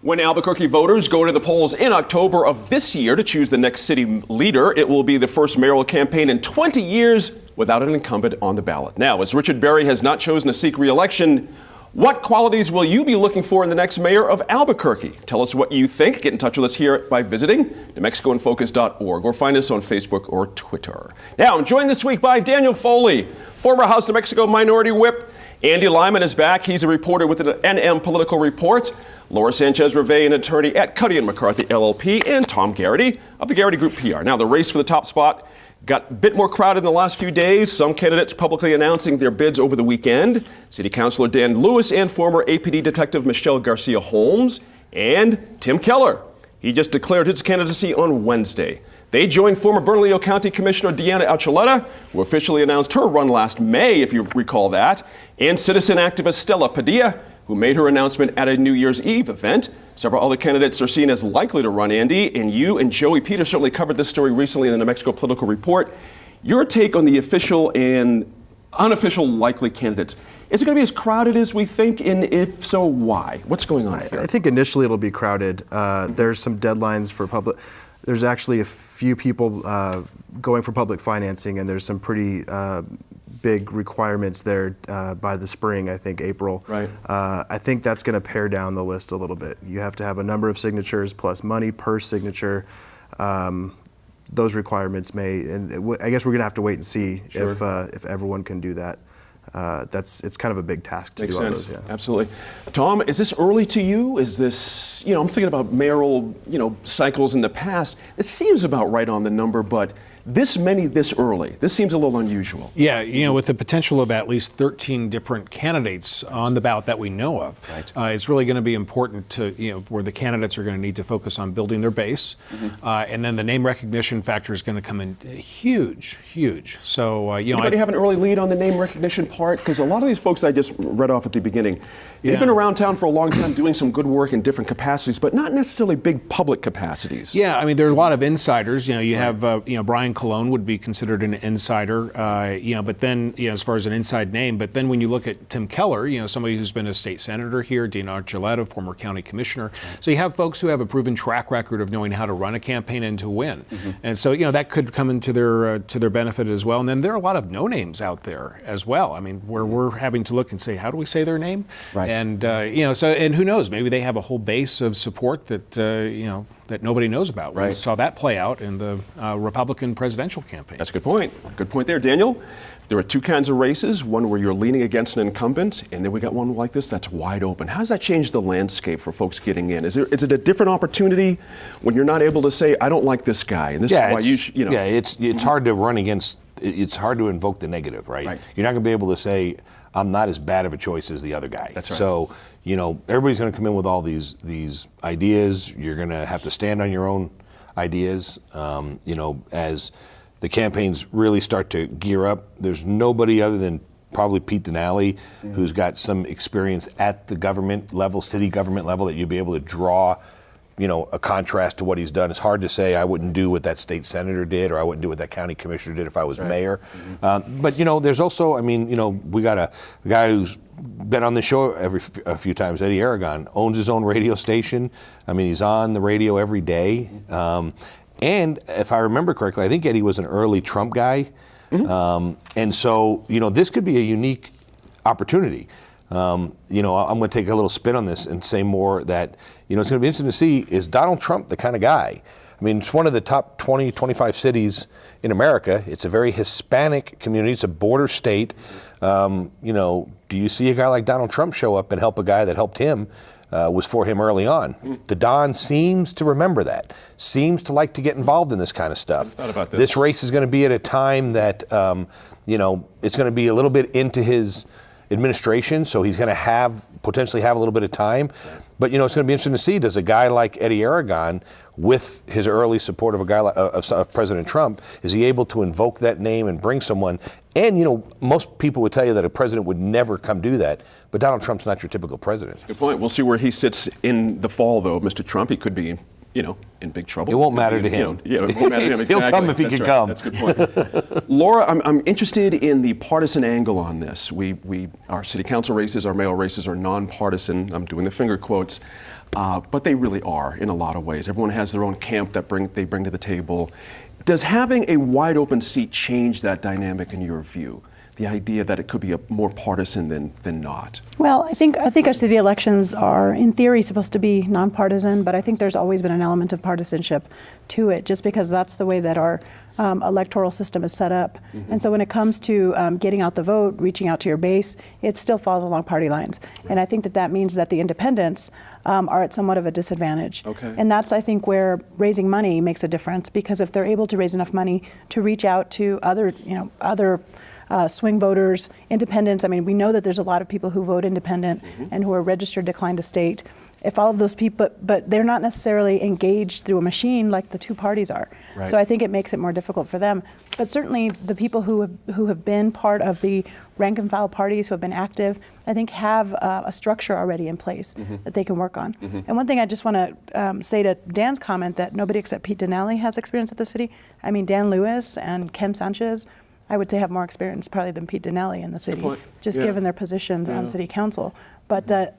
When Albuquerque voters go to the polls in October of this year to choose the next city leader, it will be the first mayoral campaign in 20 years without an incumbent on the ballot. Now, as Richard Berry has not chosen to seek re-election, what qualities will you be looking for in the next mayor of Albuquerque? Tell us what you think. Get in touch with us here by visiting NewMexicoInFocus.org or find us on Facebook or Twitter. Now, I'm joined this week by Daniel Foley, former House New Mexico Minority Whip. Andy Lyman is back. He's a reporter with the NM Political Report. Laura Sanchez-Rivey, an attorney at Cuddy & McCarthy LLP, and Tom Garrity of the Garrity Group PR. Now, the race for the top spot got a bit more crowded in the last few days. Some candidates publicly announcing their bids over the weekend. City Councilor Dan Lewis and former APD Detective Michelle Garcia Holmes and Tim Keller. He just declared his candidacy on Wednesday. They joined former Bernalillo County Commissioner Deanna Archuleta, who officially announced her run last May, if you recall that, and citizen activist Stella Padilla, who made her announcement at a New Year's Eve event. Several other candidates are seen as likely to run, Andy, and you and Joey Peters certainly covered this story recently in the New Mexico Political Report. Your take on the official and unofficial likely candidates. Is it going to be as crowded as we think, and if so, why? What's going on here? I think initially it'll be crowded. There's some deadlines for public. There's actually a few people going for public financing, and there's some pretty big requirements there by the spring, I think April. Right. I think that's going to pare down the list a little bit. You have to have a number of signatures plus money per signature. Those requirements may, and I guess we're going to have to wait and see if everyone can do that. It's kind of a big task to do all those. Yeah. Absolutely. Tom, is this early to you? Is this, I'm thinking about mayoral, cycles in the past. It seems about right on the number, but this many this early, this seems a little unusual. Yeah, with the potential of at least 13 different candidates on the ballot that we know of, right. It's really going to be important to, where the candidates are going to need to focus on building their base. And then the name recognition factor is going to come in huge. So, Anybody have an early lead on the name recognition part? Because a lot of these folks I just read off at the beginning, they've been around town for a long time doing some good work in different capacities, but not necessarily big public capacities. Yeah, I mean, there are a lot of insiders. You have, Brian Colon would be considered an insider, but then, as far as an inside name, but then when you look at Tim Keller, somebody who's been a state senator here, Deanna Archuleta, former county commissioner. So you have folks who have a proven track record of knowing how to run a campaign and to win. And so, that could come into their benefit as well. And then there are a lot of no names out there as well. I mean, where we're having to look and say, how do we say their name? Right. And, and who knows, maybe they have a whole base of support that, that nobody knows about. Right. We saw that play out in the Republican presidential campaign. That's a good point. Good point there, Daniel. There are two kinds of races, one where you're leaning against an incumbent, and then we got one like this that's wide open. How does that change the landscape for folks getting in? Is it a different opportunity when you're not able to say, I don't like this guy, and this is why you Yeah, it's hard to run against, it's hard to invoke the negative, right? You're not going to be able to say, I'm not as bad of a choice as the other guy. That's right. So, everybody's going to come in with all these ideas. You're going to have to stand on your own ideas. As the campaigns really start to gear up, there's nobody other than probably Pete Denali who's got some experience at the government level, city government level, that you'll be able to draw a contrast to what he's done. It's hard to say I wouldn't do what that state senator did, or I wouldn't do what that county commissioner did if I was mayor. But there's also, we got a guy who's been on the show a few times, Eddie Aragon, owns his own radio station. He's on the radio every day. And if I remember correctly, I think Eddie was an early Trump guy. And so, this could be a unique opportunity. I'm going to take a little spin on this and say more that, it's going to be interesting to see, is Donald Trump the kind of guy? It's one of the top 20, 25 cities in America. It's a very Hispanic community. It's a border state. Do you see a guy like Donald Trump show up and help a guy that helped him, was for him early on? The Don seems to remember that, seems to like to get involved in this kind of stuff. Thought about this. This race is going to be at a time that, it's going to be a little bit into his administration, so he's going to potentially have a little bit of time. But it's going to be interesting to see, does a guy like Eddie Aragon, with his early support of a guy of President Trump, is he able to invoke that name and bring someone? And most people would tell you that a president would never come do that, but Donald Trump's not your typical president. Good point. We'll see where he sits in the fall, though. Mr. Trump, he could be in big trouble. It won't matter to him. It won't matter to him. Exactly. He'll come if he can come. That's a good point. Laura, I'm interested in the partisan angle on this. Our city council races, our mayoral races are nonpartisan. I'm doing the finger quotes. but they really are in a lot of ways. Everyone has their own camp that they bring to the table. Does having a wide open seat change that dynamic in your view? The idea that it could be more partisan than not? Well, I think our city elections are, in theory, supposed to be nonpartisan, but I think there's always been an element of partisanship to it, just because that's the way that our electoral system is set up. And so when it comes to getting out the vote, reaching out to your base, it still falls along party lines. And I think that means that the independents are at somewhat of a disadvantage. Okay. And that's, I think, where raising money makes a difference, because if they're able to raise enough money to reach out to other swing voters, independents. I mean, we know that there's a lot of people who vote independent and who are registered decline to state. If all of those people, but they're not necessarily engaged through a machine like the two parties are. Right. So I think it makes it more difficult for them. But certainly the people who have been part of the rank and file parties, who have been active, I think have a structure already in place that they can work on. And one thing I just want to say to Dan's comment that nobody except Pete Denali has experience at the city. I mean, Dan Lewis and Ken Sanchez, I would say, have more experience probably than Pete Denali in the city, point. just Yeah. given their positions on city council. But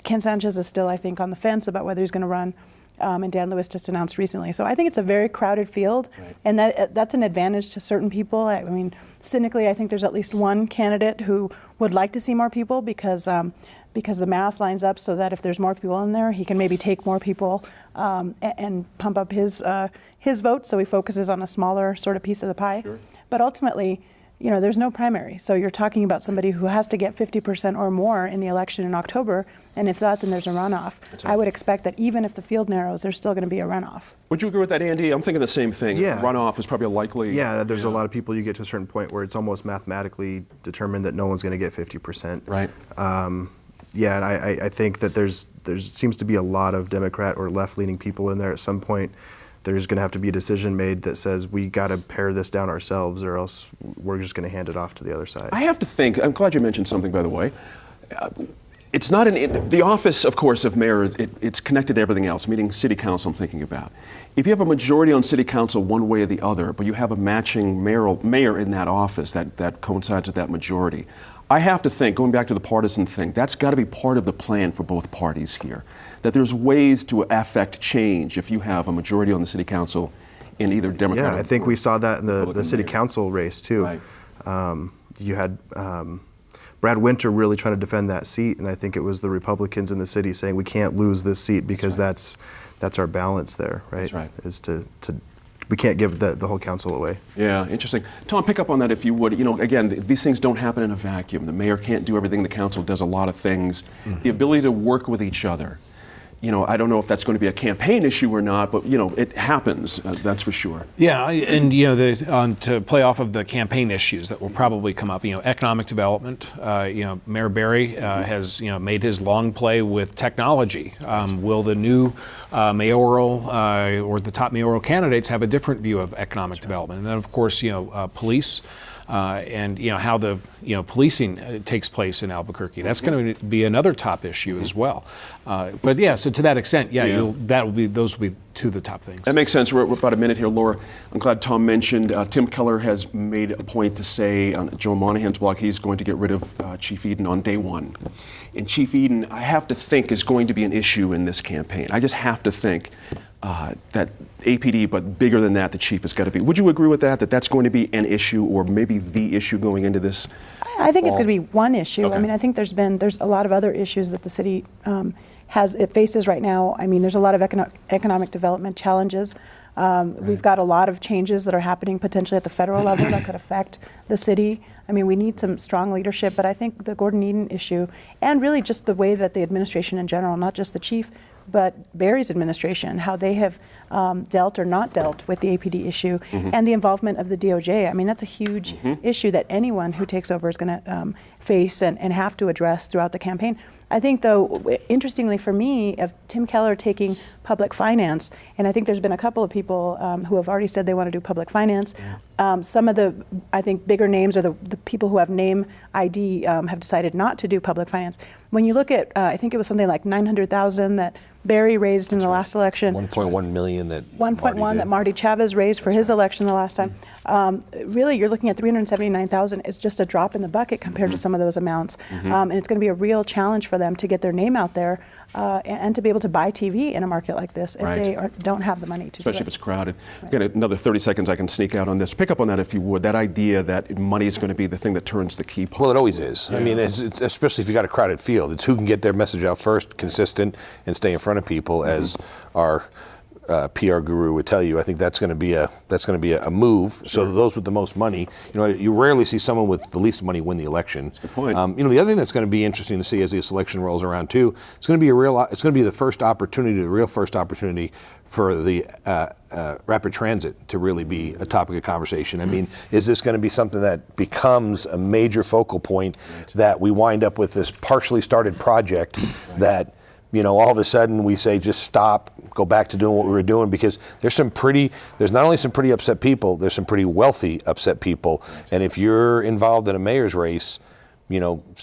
Ken Sanchez is still, I think, on the fence about whether he's going to run, and Dan Lewis just announced recently. So I think it's a very crowded field, and that's an advantage to certain people. I mean, cynically, I think there's at least one candidate who would like to see more people because the math lines up so that if there's more people in there, he can maybe take more people and pump up his vote, so he focuses on a smaller sort of piece of the pie. Sure. But ultimately, there's no primary. So you're talking about somebody who has to get 50% or more in the election in October, and if not, then there's a runoff. I would expect that even if the field narrows, there's still going to be a runoff. Would you agree with that, Andy? I'm thinking the same thing. Yeah. Runoff is probably a likely. Yeah, there's a lot of people, you get to a certain point where it's almost mathematically determined that no one's going to get 50%. Right. Yeah, and I think that there seems to be a lot of Democrat or left-leaning people in there. At some point, there's going to have to be a decision made that says we got to pare this down ourselves, or else we're just going to hand it off to the other side. I have to think, I'm glad you mentioned something, by the way. It's not the office, of course, of mayor, it's connected to everything else, meaning city council I'm thinking about. If you have a majority on city council one way or the other, but you have a matching mayor in that office that coincides with that majority, I have to think, going back to the partisan thing, that's got to be part of the plan for both parties here. That there's ways to affect change if you have a majority on the city council in either Democrat. Yeah, I think we saw that in the Republican city mayor. council race too. Right. You had Brad Winter really trying to defend that seat, and I think it was the Republicans in the city saying we can't lose this seat because that's our balance there, right? That's right. Is to we can't give the whole council away. Yeah, interesting. Tom, pick up on that if you would. Again, these things don't happen in a vacuum. The mayor can't do everything. The council does a lot of things. The ability to work with each other. I don't know if that's going to be a campaign issue or not, but it happens. That's for sure. Yeah, and to play off of the campaign issues that will probably come up, economic development. Mayor Barry has made his long play with technology. Will the new mayoral or the top mayoral candidates have a different view of economic development? And then, of course, police. And how the policing takes place in Albuquerque. That's going to be another top issue as well. But yeah, so to that extent, those will be two of the top things. That makes sense. We're about a minute here, Laura. I'm glad Tom mentioned Tim Keller has made a point to say on Joe Monahan's blog he's going to get rid of Chief Eden on day one. And Chief Eden, I have to think, is going to be an issue in this campaign. I just have to think that APD, but bigger than that, the chief has got to be. Would you agree with that that's going to be an issue, or maybe the issue going into this? I think it's going to be one issue. Okay. I mean, I think there's a lot of other issues that the city faces right now. I mean, there's a lot of economic development challenges. We've got a lot of changes that are happening potentially at the federal level that could affect the city. I mean, we need some strong leadership, but I think the Gordon Eden issue, and really just the way that the administration in general, not just the chief, but Barry's administration, how they have dealt or not dealt with the APD issue, and the involvement of the DOJ. I mean, that's a huge issue that anyone who takes over is going to face and have to address throughout the campaign. I think, though, interestingly for me, of Tim Keller taking public finance, and I think there's been a couple of people who have already said they want to do public finance. Some of the, I think, bigger names, or the people who have name ID have decided not to do public finance. When you look at, I think it was something like $900,000 that Barry raised in the last election. 1.1 million that 1.1 that Marty Chavez raised for his election the last time. Really, you're looking at $379,000. It's just a drop in the bucket compared to some of those amounts, and it's going to be a real challenge for them to get their name out there and to be able to buy TV in a market like this if Right. they don't have the money to Especially do if it. it's crowded. I've got another 30 seconds I can sneak out on this. Pick up on that if you would. That idea that money is going to be the thing that turns the key. Well, it always is. I mean, it's especially if you got a crowded field. It's who can get their message out first, consistent, and stay in front of people. As our PR guru would tell you, I think that's going to be a move. So those with the most money, you rarely see someone with the least money win the election. Good point. The other thing that's going to be interesting to see as this election rolls around too, it's going to be the first opportunity, the real first opportunity for the rapid transit to really be a topic of conversation. I mean, is this going to be something that becomes a major focal point that we wind up with this partially started project that all of a sudden we say just stop, go back to doing what we were doing, because there's not only some pretty upset people, there's some pretty wealthy upset people. And if you're involved in a mayor's race,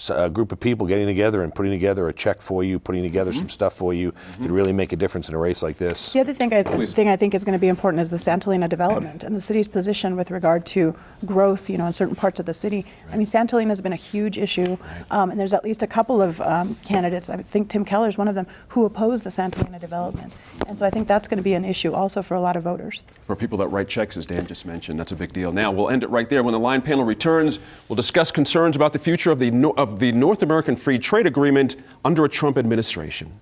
a group of people getting together and putting together a check for you, putting together some stuff for you, could really make a difference in a race like this. The other thing I think is going to be important is the Santolina development and the city's position with regard to growth, in certain parts of the city. I mean, Santolina has been a huge issue, and there's at least a couple of candidates, I think Tim Keller is one of them, who oppose the Santolina development. And so I think that's going to be an issue also for a lot of voters. For people that write checks, as Dan just mentioned, that's a big deal. Now, we'll end it right there. When the Line panel returns, we'll discuss concerns about the future of the North American Free Trade Agreement under a Trump administration.